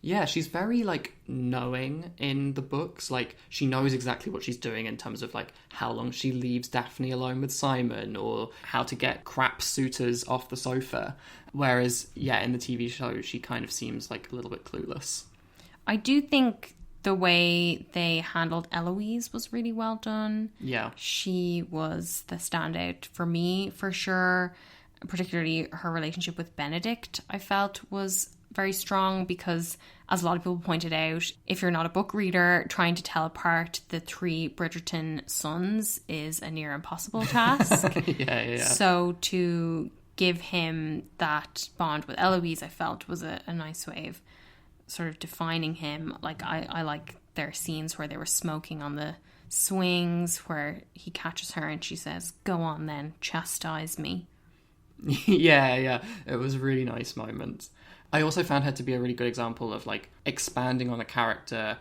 Yeah, she's very, knowing in the books. She knows exactly what she's doing in terms of, how long she leaves Daphne alone with Simon or how to get crap suitors off the sofa. Whereas, yeah, in the TV show, she kind of seems, a little bit clueless. I do think the way they handled Eloise was really well done. Yeah. She was the standout for me, for sure. Particularly her relationship with Benedict, I felt, was very strong because, as a lot of people pointed out, if you're not a book reader, trying to tell apart the 3 Bridgerton sons is a near impossible task. Yeah. So to give him that bond with Eloise, I felt was a nice way of sort of defining him. Like, I like their scenes where they were smoking on the swings, where he catches her and she says, "Go on then, chastise me." Yeah, it was a really nice moment. I also found her to be a really good example of like expanding on a character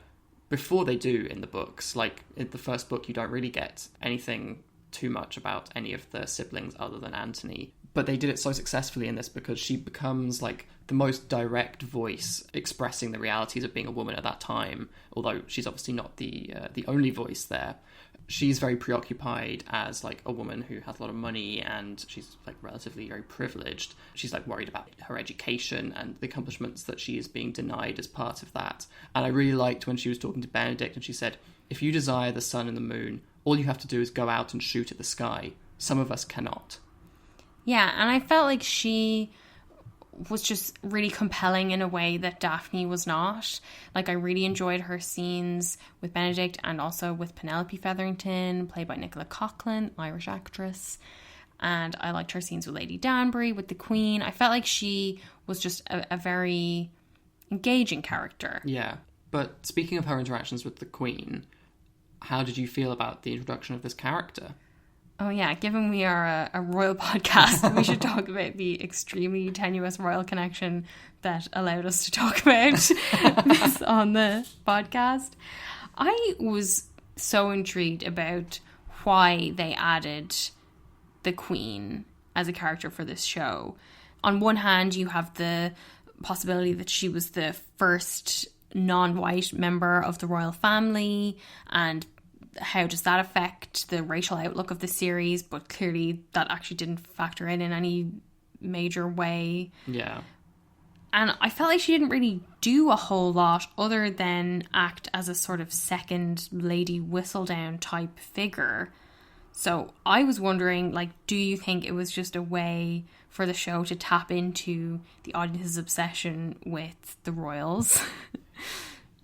before they do in the books. Like in the first book, you don't really get anything too much about any of the siblings other than Anthony. But they did it so successfully in this because she becomes like the most direct voice expressing the realities of being a woman at that time. Although she's obviously not the only voice there. She's very preoccupied as like a woman who has a lot of money and she's like relatively very privileged. She's like worried about her education and the accomplishments that she is being denied as part of that. And I really liked when she was talking to Benedict and she said, "If you desire the sun and the moon, all you have to do is go out and shoot at the sky. Some of us cannot." Yeah, and I felt like she was just really compelling in a way that Daphne was not. Like, I really enjoyed her scenes with Benedict and also with Penelope Featherington, played by Nicola Coughlan, Irish actress. And I liked her scenes with Lady Danbury, with the Queen. I felt like she was just a very engaging character. Yeah, but speaking of her interactions with the Queen, how did you feel about the introduction of this character? Oh yeah, given we are a royal podcast, we should talk about the extremely tenuous royal connection that allowed us to talk about this on the podcast. I was so intrigued about why they added the Queen as a character for this show. On one hand, you have the possibility that she was the first non-white member of the royal family, and how does that affect the racial outlook of the series? But clearly that actually didn't factor in any major way. Yeah. And I felt like she didn't really do a whole lot other than act as a sort of second Lady Whistledown type figure. So I was wondering, like, do you think it was just a way for the show to tap into the audience's obsession with the royals?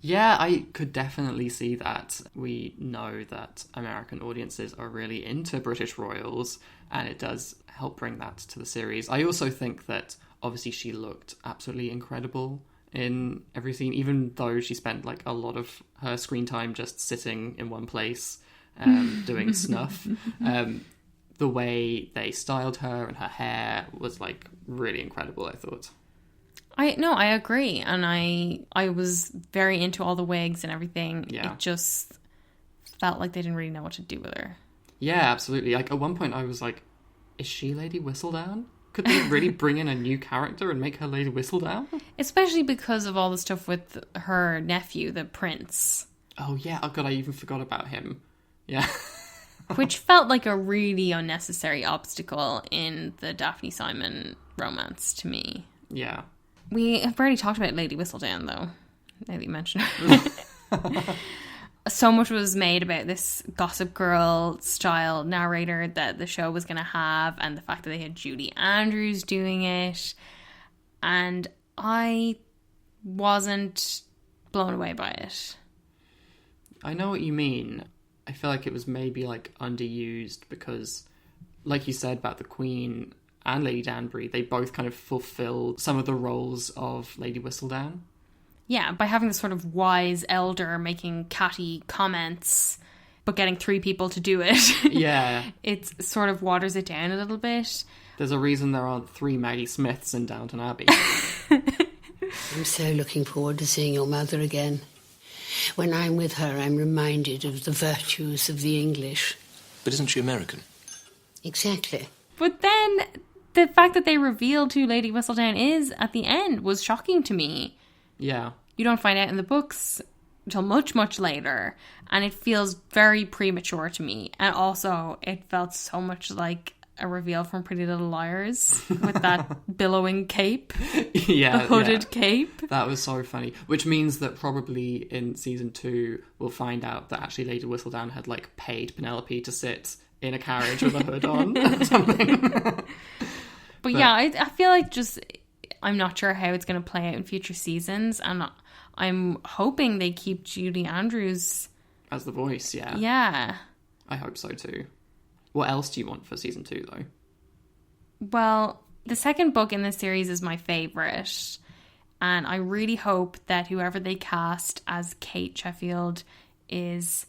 Yeah, I could definitely see that. We know that American audiences are really into British royals, and it does help bring that to the series. I also think that obviously she looked absolutely incredible in every scene, even though she spent like a lot of her screen time just sitting in one place doing snuff. The way they styled her and her hair was like really incredible, I thought. I agree, and I was very into all the wigs and everything. Yeah. It just felt like they didn't really know what to do with her. Yeah, absolutely. Like at one point I was like, is she Lady Whistledown? Could they really bring in a new character and make her Lady Whistledown? Especially because of all the stuff with her nephew, the prince. Oh yeah, oh god, I even forgot about him. Yeah. Which felt like a really unnecessary obstacle in the Daphne Simon romance to me. Yeah. We have already talked about Lady Whistledown, though, now that you mention her. So much was made about this Gossip Girl style narrator that the show was going to have, and the fact that they had Julie Andrews doing it. And I wasn't blown away by it. I know what you mean. I feel like it was maybe like underused because, like you said about the Queen and Lady Danbury, they both kind of fulfill some of the roles of Lady Whistledown. Yeah, by having this sort of wise elder making catty comments, but getting three people to do it. Yeah. It sort of waters it down a little bit. There's a reason there aren't 3 Maggie Smiths in Downton Abbey. I'm so looking forward to seeing your mother again. When I'm with her, I'm reminded of the virtues of the English. But isn't she American? Exactly. But then the fact that they revealed who Lady Whistledown is at the end was shocking to me. Yeah. You don't find out in the books until much, much later. And it feels very premature to me. And also, it felt so much like a reveal from Pretty Little Liars with that billowing cape. Yeah. The hooded cape. That was so funny. Which means that probably in season 2, we'll find out that actually Lady Whistledown had like paid Penelope to sit in a carriage with a hood on or something. But yeah, I feel like just, I'm not sure how it's going to play out in future seasons, and I'm hoping they keep Julie Andrews as the voice. Yeah. Yeah. I hope so too. What else do you want for season 2 though? Well, The second book in this series is my favourite, and I really hope that whoever they cast as Kate Sheffield is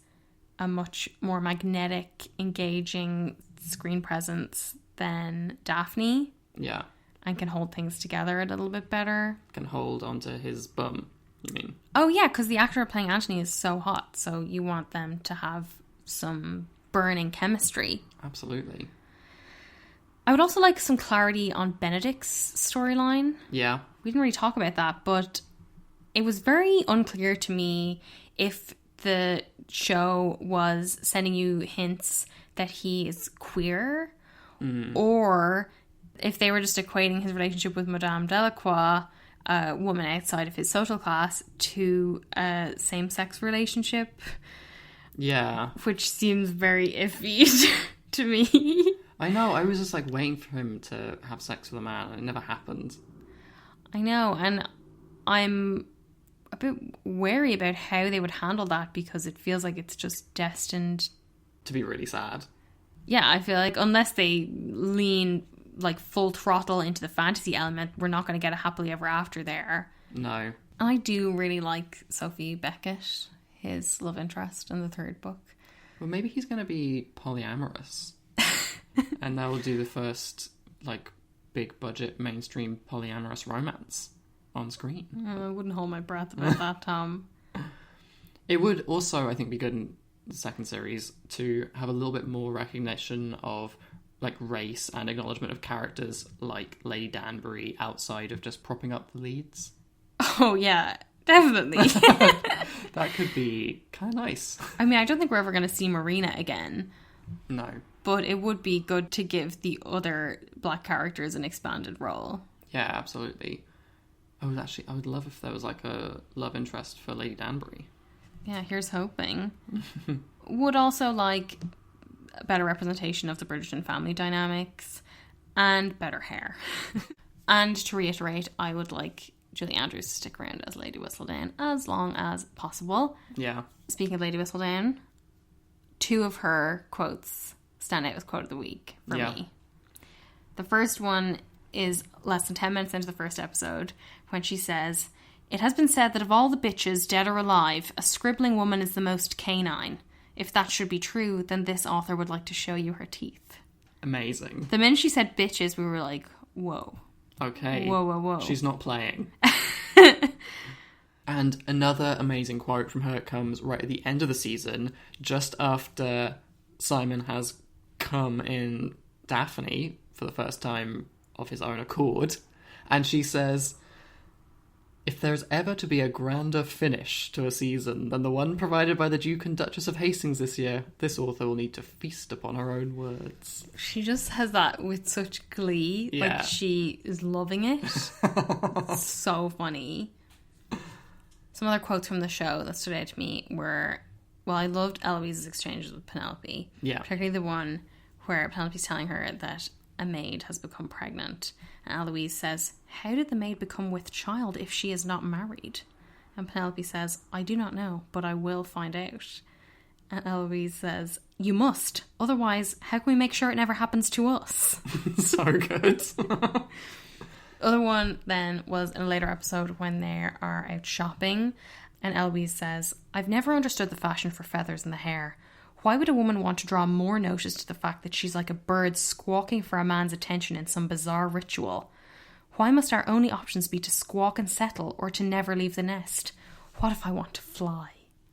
a much more magnetic, engaging screen presence than Daphne. Yeah. And can hold things together a little bit better. Can hold onto his bum, you mean? Oh, yeah, because the actor playing Anthony is so hot, so you want them to have some burning chemistry. Absolutely. I would also like some clarity on Benedict's storyline. Yeah. We didn't really talk about that, but it was very unclear to me if the show was sending you hints that he is queer, or if they were just equating his relationship with Madame Delacroix, a woman outside of his social class, to a same-sex relationship. Yeah. Which seems very iffy to me. I know, I was just like waiting for him to have sex with a man, and it never happened. I know, and I'm a bit wary about how they would handle that, because it feels like it's just destined to be really sad. Yeah, I feel like unless they lean like full throttle into the fantasy element, we're not going to get a happily ever after there. No. I do really like Sophie Beckett, his love interest in the third book. Well, maybe he's going to be polyamorous. And that will do the first, like, big budget mainstream polyamorous romance on screen. I wouldn't hold my breath about that, Tom. It would also, I think, be good in the second series to have a little bit more recognition of, like, race and acknowledgement of characters like Lady Danbury outside of just propping up the leads. Oh, yeah, definitely. That could be kind of nice. I mean, I don't think we're ever going to see Marina again. No. But it would be good to give the other black characters an expanded role. Yeah, absolutely. I would love if there was like a love interest for Lady Danbury. Yeah, here's hoping. Would also like a better representation of the Bridgerton family dynamics and better hair. And to reiterate, I would like Julie Andrews to stick around as Lady Whistledown as long as possible. Yeah. Speaking of Lady Whistledown, 2 of her quotes stand out as quote of the week for me. The first one is less than 10 minutes into the first episode, when she says, "It has been said that of all the bitches, dead or alive, a scribbling woman is the most canine. If that should be true, then this author would like to show you her teeth." Amazing. The minute she said bitches, we were like, whoa. Okay. Whoa, whoa, whoa. She's not playing. And another amazing quote from her comes right at the end of the season, just after Simon has come in Daphne for the first time of his own accord. And she says, "If there's ever to be a grander finish to a season than the one provided by the Duke and Duchess of Hastings this year, this author will need to feast upon her own words." She just has that with such glee. Yeah. Like, she is loving it. It's so funny. Some other quotes from the show that stood out to me were, well, I loved Eloise's exchanges with Penelope. Yeah. Particularly the one where Penelope's telling her that a maid has become pregnant. And Eloise says, "How did the maid become with child if she is not married?" And Penelope says, "I do not know, but I will find out." And Eloise says, "You must. Otherwise, how can we make sure it never happens to us?" So good. Other one then was in a later episode when they are out shopping, and Eloise says, "I've never understood the fashion for feathers in the hair. Why would a woman want to draw more notice to the fact that she's like a bird squawking for a man's attention in some bizarre ritual? Why must our only options be to squawk and settle, or to never leave the nest? What if I want to fly?"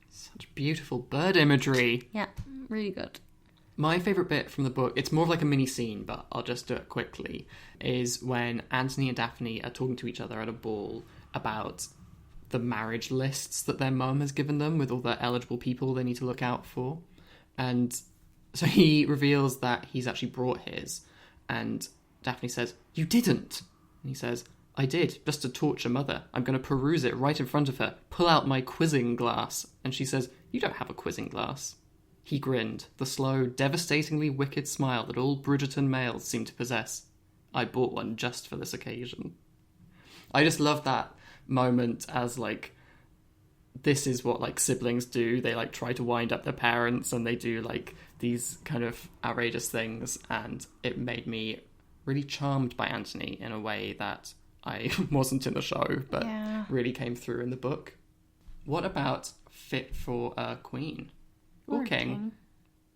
Such beautiful bird imagery. Yeah, really good. My favourite bit from the book, it's more of like a mini scene, but I'll just do it quickly, is when Anthony and Daphne are talking to each other at a ball about the marriage lists that their mum has given them with all the eligible people they need to look out for. And so he reveals that he's actually brought his, and Daphne says, "You didn't." And he says, "I did, just to torture Mother. I'm going to peruse it right in front of her, pull out my quizzing glass." And she says, "You don't have a quizzing glass." He grinned, the slow, devastatingly wicked smile that all Bridgerton males seem to possess. "I bought one just for this occasion." I just love that moment as, like, this is what, like, siblings do. They, like, try to wind up their parents, and they do, like, these kind of outrageous things, and it made me really charmed by Anthony in a way that I wasn't in the show, but really came through in the book. What about fit for a queen or king?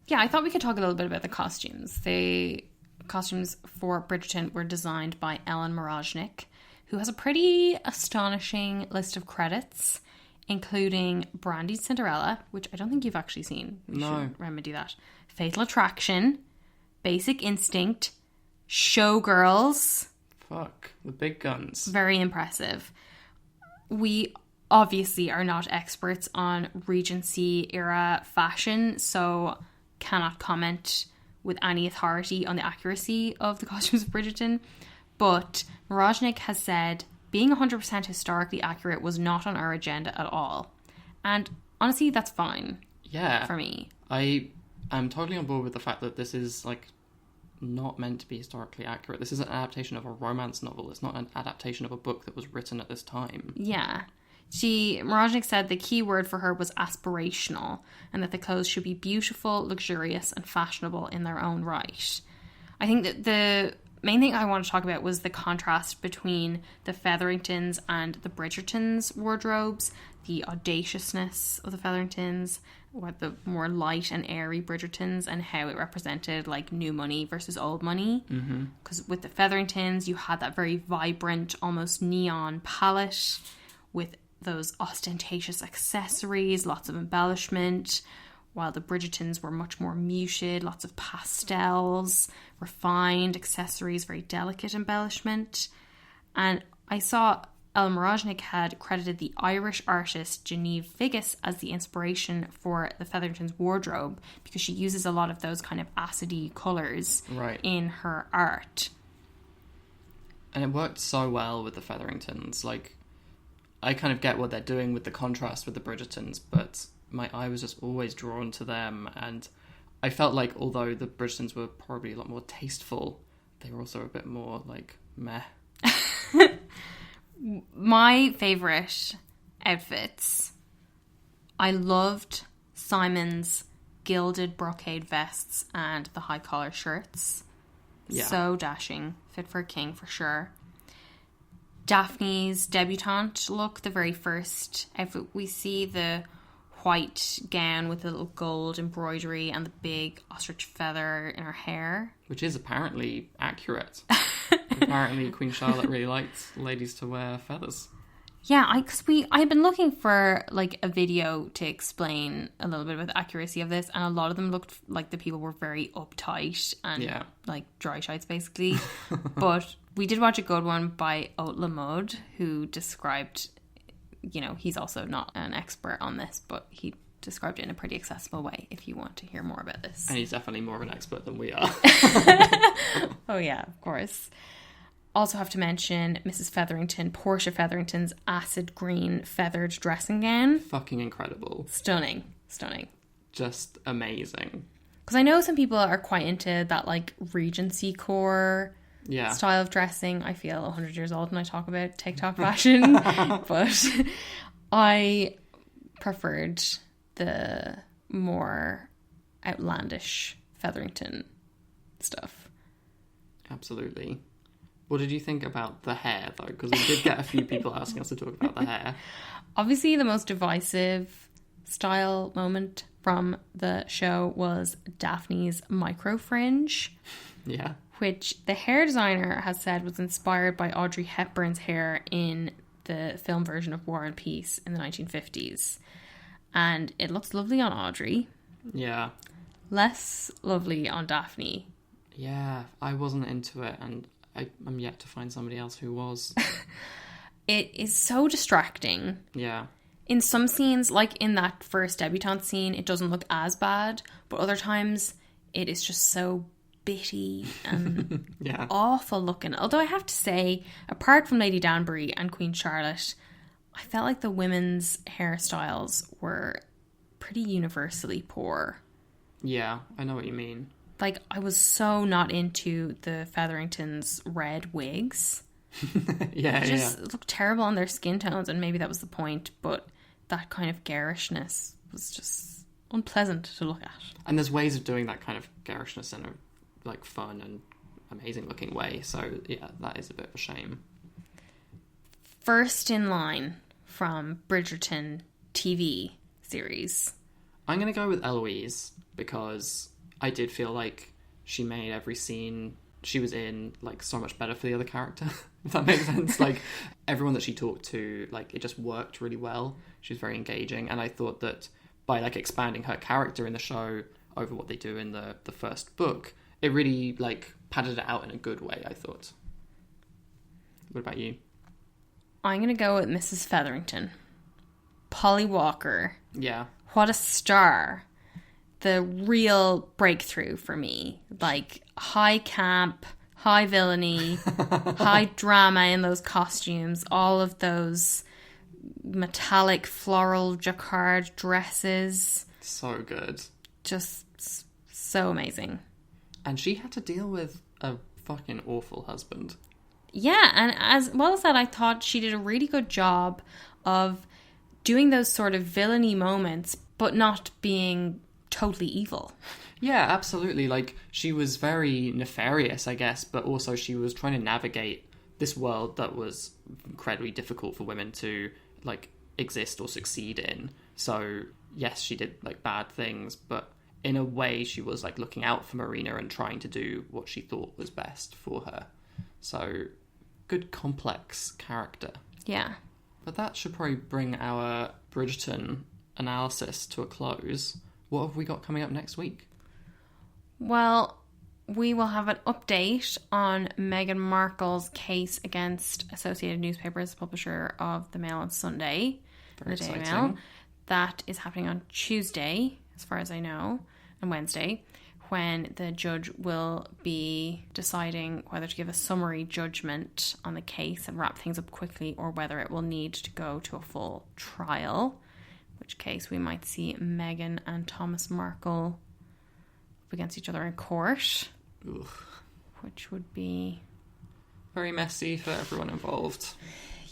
Yeah, I thought we could talk a little bit about the costumes. The costumes for Bridgerton were designed by Ellen Moroznik, who has a pretty astonishing list of credits, including Brandy's Cinderella, which I don't think you've actually seen. We should remedy that. Fatal Attraction, Basic Instinct, Showgirls. Fuck, the big guns. Very impressive. We obviously are not experts on Regency era fashion, so cannot comment with any authority on the accuracy of the costumes of Bridgerton. But Moroznik has said being 100% historically accurate was not on our agenda at all. And honestly, that's fine. Yeah. For me. I'm totally on board with the fact that this is, like, not meant to be historically accurate. This is an adaptation of a romance novel. It's not an adaptation of a book that was written at this time. Yeah. Moroznik said the key word for her was aspirational, and that the clothes should be beautiful, luxurious, and fashionable in their own right. I think that the main thing I want to talk about was the contrast between the Featheringtons and the Bridgertons wardrobes, the audaciousness of the Featheringtons, or the more light and airy Bridgertons, and how it represented like new money versus old money. Because with the Featheringtons, you had that very vibrant, almost neon palette with those ostentatious accessories, lots of embellishment, while the Bridgertons were much more muted, lots of pastels, refined accessories, very delicate embellishment. And I saw Ellen Moroznik had credited the Irish artist Genevieve Figgis as the inspiration for the Featheringtons wardrobe, because she uses a lot of those kind of acidy colours in her art. And it worked so well with the Featheringtons. Like, I kind of get what they're doing with the contrast with the Bridgertons, but my eye was just always drawn to them. And I felt like, although the Bridgertons were probably a lot more tasteful, they were also a bit more, like, meh. My favourite outfits, I loved Simon's gilded brocade vests and the high collar shirts. Yeah. So dashing. Fit for a king for sure. Daphne's debutante look, the very first outfit we see, the white gown with the little gold embroidery and the big ostrich feather in her hair. Which is apparently accurate. Apparently Queen Charlotte really liked ladies to wear feathers. Yeah, I had been looking for like a video to explain a little bit about the accuracy of this, and a lot of them looked like the people were very uptight and like dry shites basically. But we did watch a good one by Haute La Mode, who described, you know, he's also not an expert on this, but he described it in a pretty accessible way if you want to hear more about this. And he's definitely more of an expert than we are. Oh yeah, of course. Also have to mention Mrs. Featherington, Portia Featherington's acid green feathered dressing gown. Fucking incredible. Stunning. Just amazing. Because I know some people are quite into that like Regency core style of dressing. I feel 100 years old when I talk about TikTok fashion. But I preferred the more outlandish Featherington stuff. Absolutely. What did you think about the hair, though? Because we did get a few people asking us to talk about the hair. Obviously, the most divisive style moment from the show was Daphne's micro-fringe. Yeah. Which the hair designer has said was inspired by Audrey Hepburn's hair in the film version of War and Peace in the 1950s. And it looks lovely on Audrey. Yeah. Less lovely on Daphne. Yeah, I wasn't into it, and I'm yet to find somebody else who was. It is so distracting. Yeah. In some scenes, like in that first debutante scene, it doesn't look as bad, but other times it is just so bitty and awful looking. Although I have to say, apart from Lady Danbury and Queen Charlotte, I felt like the women's hairstyles were pretty universally poor. Yeah, I know what you mean. Like, I was so not into the Featheringtons' red wigs. They just looked terrible on their skin tones, and maybe that was the point, but that kind of garishness was just unpleasant to look at. And there's ways of doing that kind of garishness in a like fun and amazing looking way. So yeah, that is a bit of a shame. First in line from Bridgerton TV series. I'm going to go with Eloise, because I did feel like she made every scene she was in like so much better for the other character, if that makes sense. Like, everyone that she talked to, like, it just worked really well. She was very engaging, and I thought that by like expanding her character in the show over what they do in the first book, it really like padded it out in a good way, I thought. What about you? I'm going to go with Mrs. Featherington. Polly Walker. Yeah. What a star. The real breakthrough for me. Like, high camp, high villainy, high drama in those costumes, all of those metallic floral jacquard dresses. So good. Just so amazing. And she had to deal with a fucking awful husband. Yeah, and as well as that, I thought she did a really good job of doing those sort of villainy moments, but not being totally evil. Yeah, absolutely. Like, she was very nefarious, I guess, but also she was trying to navigate this world that was incredibly difficult for women to, like, exist or succeed in. So, yes, she did, like, bad things, but in a way she was, like, looking out for Marina and trying to do what she thought was best for her. So, good complex character. Yeah. But that should probably bring our Bridgerton analysis to a close. What have we got coming up next week? Well, we will have an update on Meghan Markle's case against Associated Newspapers, publisher of the Mail on Sunday. Very the Daily exciting. Mail. That is happening on Tuesday, as far as I know, and Wednesday, when the judge will be deciding whether to give a summary judgment on the case and wrap things up quickly, or whether it will need to go to a full trial, in which case we might see Meghan and Thomas Markle up against each other in court. Oof. Which would be Very messy for everyone involved.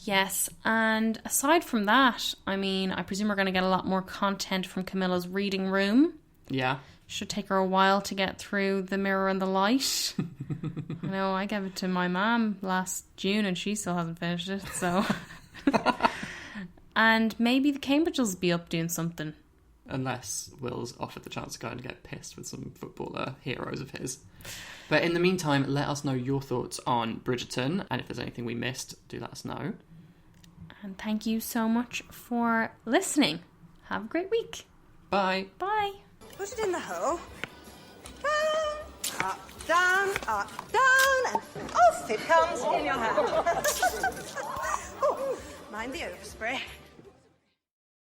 yes. And aside from that, I mean, I presume we're going to get a lot more content from Camilla's reading room. Yeah. Should take her a while to get through The Mirror and the Light. I know, I gave it to my mum last June and she still hasn't finished it, so. And maybe the Cambridges will be up doing something. Unless Will's offered the chance to go and get pissed with some footballer heroes of his. But in the meantime, let us know your thoughts on Bridgerton, and if there's anything we missed, do let us know. And thank you so much for listening. Have a great week. Bye. Bye. Put it in the hole. Down, up, down, and off it comes in your hand. Oh, mind the overspray.